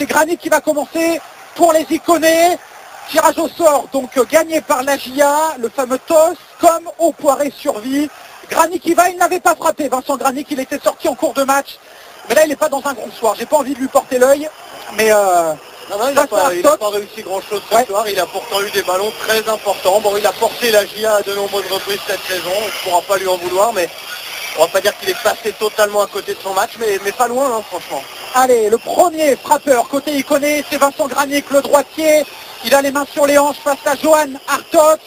C'est Grani qui va commencer pour les Iconés. Tirage au sort, donc gagné par la GIA, le fameux toss, comme au Poiré Survie. Grani qui va, il n'avait pas frappé. Vincent Grani, il était sorti en cours de match. Mais là, il n'est pas dans un grand soir. J'ai pas envie de lui porter l'œil. Mais non, il n'a pas réussi grand-chose ce soir. Il a pourtant eu des ballons très importants. Bon, il a porté la GIA à de nombreuses reprises cette saison. On ne pourra pas lui en vouloir, mais on va pas dire qu'il est passé totalement à côté de son match, mais pas loin, hein, franchement. Allez, le premier frappeur côté Iconé, c'est Vincent Granic, le droitier. Il a les mains sur les hanches face à Johan Hartog.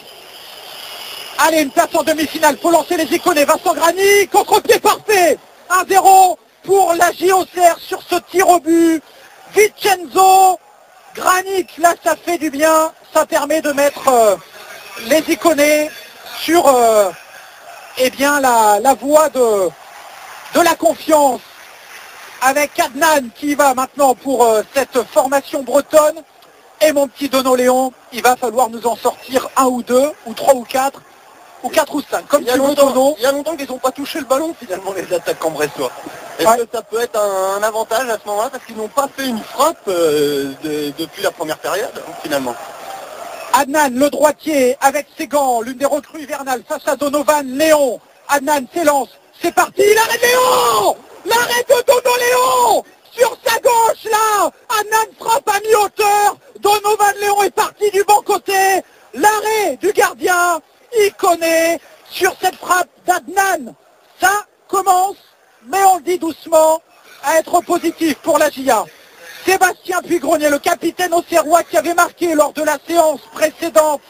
Allez, une place en demi-finale. Faut lancer les Iconés. Vincent Granic, contre-pied parfait. 1-0 pour la JOCR sur ce tir au but. Vincenzo Granic, là, ça fait du bien. Ça permet de mettre les Iconés sur eh bien, la voie de la confiance. Avec Adnan qui va maintenant pour cette formation bretonne. Et mon petit Dono Léon, il va falloir nous en sortir un ou deux, ou trois ou quatre ou 5. Comme il y a longtemps qu'ils n'ont pas touché le ballon finalement, les attaquants brestois. Est-ce que ça peut être un avantage à ce moment-là, parce qu'ils n'ont pas fait une frappe depuis la première période, finalement. Adnan, le droitier, avec ses gants, l'une des recrues hivernales, face à Donovan Léon. Adnan s'élance, c'est parti, l'arrêt de Léon. L'arrêt de Dono Léon sur sa gauche, là. Adnan frappe à mi-hauteur. Donovan Léon est parti du bon côté. L'arrêt du gardien, il connaît sur cette frappe d'Adnan. Ça commence, mais on le dit doucement, à être positif pour la GIA. Sébastien Puy-Grenier, le capitaine auxerrois qui avait marqué lors de la séance précédente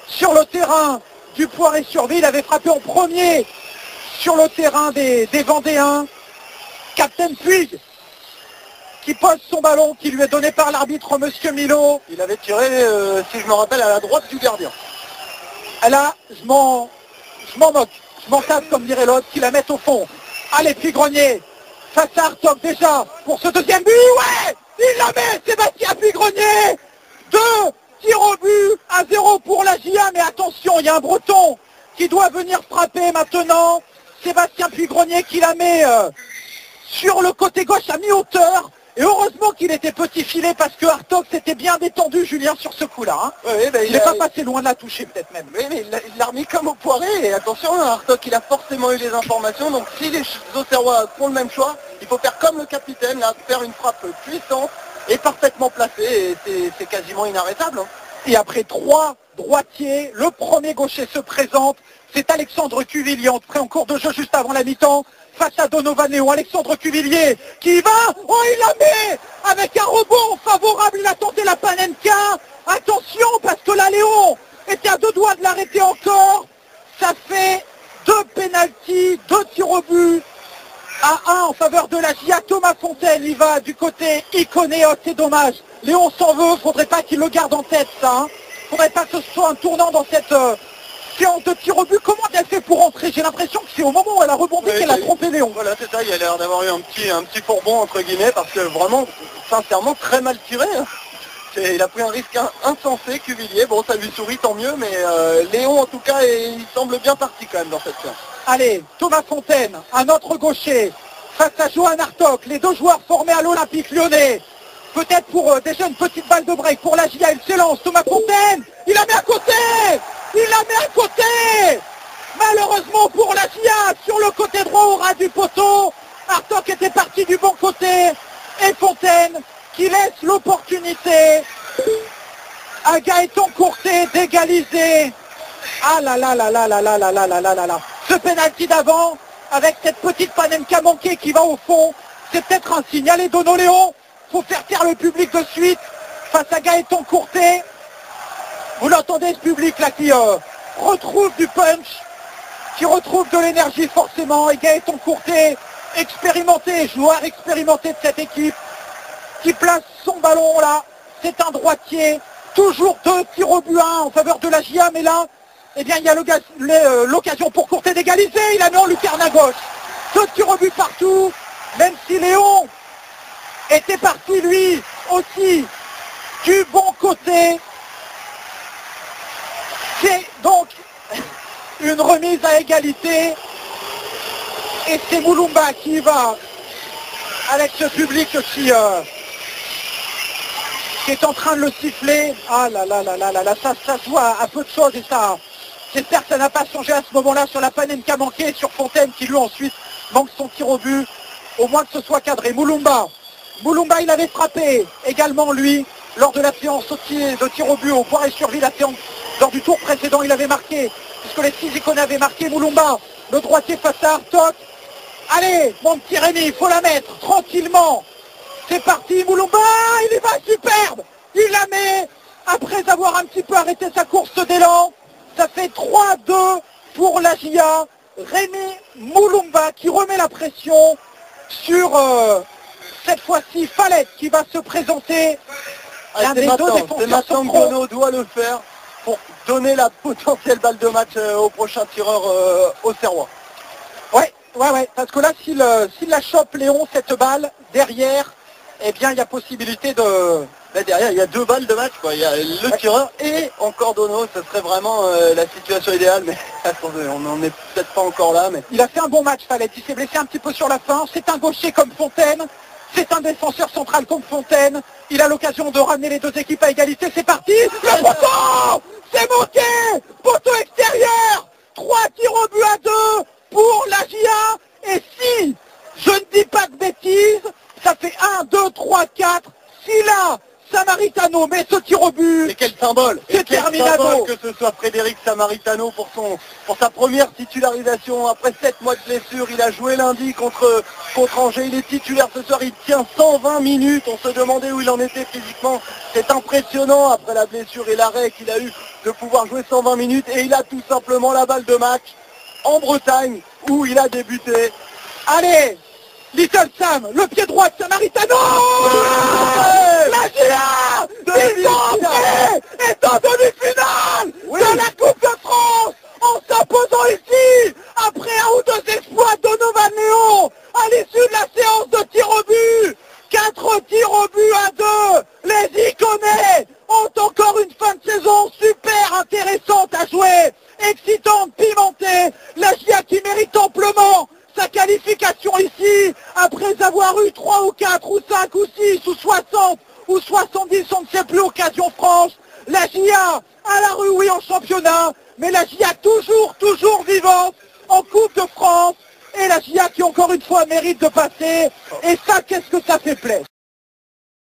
sur le terrain du Poiré-sur-Vie, il avait frappé en premier sur le terrain des Vendéens. Captain Puig qui pose son ballon qui lui est donné par l'arbitre Monsieur Milo. Il avait tiré, si je me rappelle, à la droite du gardien. Là, je m'en moque, je m'en tape comme dirait l'autre, qui la mette au fond. Allez, Puy-Grenier, face à Hartog déjà, pour ce deuxième but, ouais, il la met, Sébastien Puy-Grenier. 2 tirs au but, 1-0 pour la GIA, mais attention, il y a un Breton qui doit venir frapper maintenant. Sébastien Puy-Grenier qui la met sur le côté gauche à mi-hauteur. Et heureusement qu'il était petit filet parce que Hartog s'était bien détendu, Julien, sur ce coup-là. Hein. Oui, il n'est pas passé loin de la toucher, peut-être même. Oui, mais il l'a remis comme au Poiré. Et attention, Hartog, il a forcément eu les informations. Donc si les Auxerrois font le même choix, il faut faire comme le capitaine, là, faire une frappe puissante et parfaitement placée. Et c'est quasiment inarrêtable. Hein. Et après 3 droitiers, le premier gaucher se présente. C'est Alexandre Cuvillier, entré en cours de jeu juste avant la mi-temps. Face à Donovan Léon, Alexandre Cuvillier qui va, oh il la met avec un rebond favorable, il a tenté la Panenka, attention parce que là Léon était à 2 doigts de l'arrêter encore, ça fait 2 pénaltys, 2 tirs au but, à 1 en faveur de la GIA. Thomas Fontaine, il va du côté Iconé, oh c'est dommage, Léon s'en veut, faudrait pas qu'il le garde en tête ça, hein. Faudrait pas que ce soit un tournant dans cette... séance de tir au but. Comment elle fait pour entrer? J'ai l'impression que c'est au moment où elle a rebondi qu'elle a trompé Léon. Voilà, c'est ça, il a l'air d'avoir eu un petit fourbon entre guillemets, parce que vraiment, sincèrement, très mal tiré. Hein. Il a pris un risque insensé, Cuvillier. Bon, ça lui sourit, tant mieux, mais Léon, en tout cas, il semble bien parti quand même dans cette séance. Allez, Thomas Fontaine, un autre gaucher, face à Johan Hartog, les 2 joueurs formés à l'Olympique Lyonnais. Peut-être pour déjà une petite balle de break pour la GIA, il s'élance. Thomas Fontaine, il la met à côté. Il la met à côté. Malheureusement pour la GIA, sur le côté droit au ras du poteau. Hartog était parti du bon côté. Et Fontaine qui laisse l'opportunité à Gaëtan Courtet d'égaliser. Ah là là là là là là là là là là là là. Ce pénalty d'avant, avec cette petite Panenka manquée qui va au fond, c'est peut-être un signal. Et Dono Léon, faut faire taire le public de suite face à Gaëtan Courtet. Vous l'entendez, ce public là qui retrouve du punch, qui retrouve de l'énergie forcément. Et Gaëtan Courtet, expérimenté, joueur expérimenté de cette équipe, qui place son ballon là. C'est un droitier, toujours 2 tirs au but 1 en faveur de la GIA, mais là, eh bien, il y a l'occasion pour Courtet d'égaliser. Il a mis en lucarne à gauche. 2 tirs au but partout, même si Léon était parti lui aussi du bon côté. C'est donc une remise à égalité et c'est Moulumba qui va avec ce public qui est en train de le siffler. Ah là là là là là là, ça se voit à peu de choses et ça, j'espère que ça n'a pas changé à ce moment-là sur la Panenka manquée, sur Fontaine qui lui ensuite manque son tir au but. Au moins que ce soit cadré. Mulumba, il avait frappé également lui lors de la séance de tir au but au Poiré-sur-Ville, la séance lors du tour précédent, il avait marqué, puisque les 6 icônes avaient marqué. Mulumba, le droitier face à Hartog. Allez, mon petit Rémi, il faut la mettre tranquillement. C'est parti, Mulumba, il y va, superbe. Il la met après avoir un petit peu arrêté sa course d'élan. Ça fait 3-2 pour la GIA. Rémi Mulumba qui remet la pression sur cette fois-ci Fallette qui va se présenter. C'est maintenant que Bono doit le faire pour donner la potentielle balle de match au prochain tireur auxerrois. Ouais, parce que là, s'il la chope Léon, cette balle, derrière, eh bien, il y a possibilité de... Là, derrière, il y a 2 balles de match, quoi. Il y a le tireur et encore Dono, ce serait vraiment la situation idéale, mais attendez, on n'en est peut-être pas encore là. Mais il a fait un bon match, Fallette. Il s'est blessé un petit peu sur la fin. C'est un gaucher comme Fontaine. C'est un défenseur central comme Fontaine. Il a l'occasion de ramener les deux équipes à égalité. C'est parti. Le poteau, c'est manqué. Poteau extérieur. 3 tirs au but à 2 pour la GIA. Et si je ne dis pas de bêtises, ça fait 1, 2, 3, 4. Si là, Samaritano met ce tir au but. Et quel symbole. C'est terminado. Que ce soit Frédéric Samaritano pour sa première titularisation après 7 mois de blessure. Il a joué lundi contre Angers. Il est titulaire ce soir. Il tient 120 minutes. On se demandait où il en était physiquement. C'est impressionnant après la blessure et l'arrêt qu'il a eu de pouvoir jouer 120 minutes. Et il a tout simplement la balle de match en Bretagne où il a débuté. Allez, Little Sam, le pied droit de Samaritano. La GIA est en demi-finale de la Coupe de France en s'imposant ici après un ou 2 exploits de Donovan Léon à l'issue de la séance de tir au but. 4 tirs au but à 2. Les Iconais ont encore une fin de saison super intéressante à jouer, excitante, pimentée. La GIA qui mérite amplement sa qualification ici, après avoir eu 3 ou 4 ou 5 ou 6 ou 60 ou 70, on ne sait plus, occasion franche. La GIA à la rue, oui, en championnat, mais la GIA toujours vivante en Coupe de France, et la GIA qui encore une fois mérite de passer, et ça, qu'est-ce que ça fait plaisir.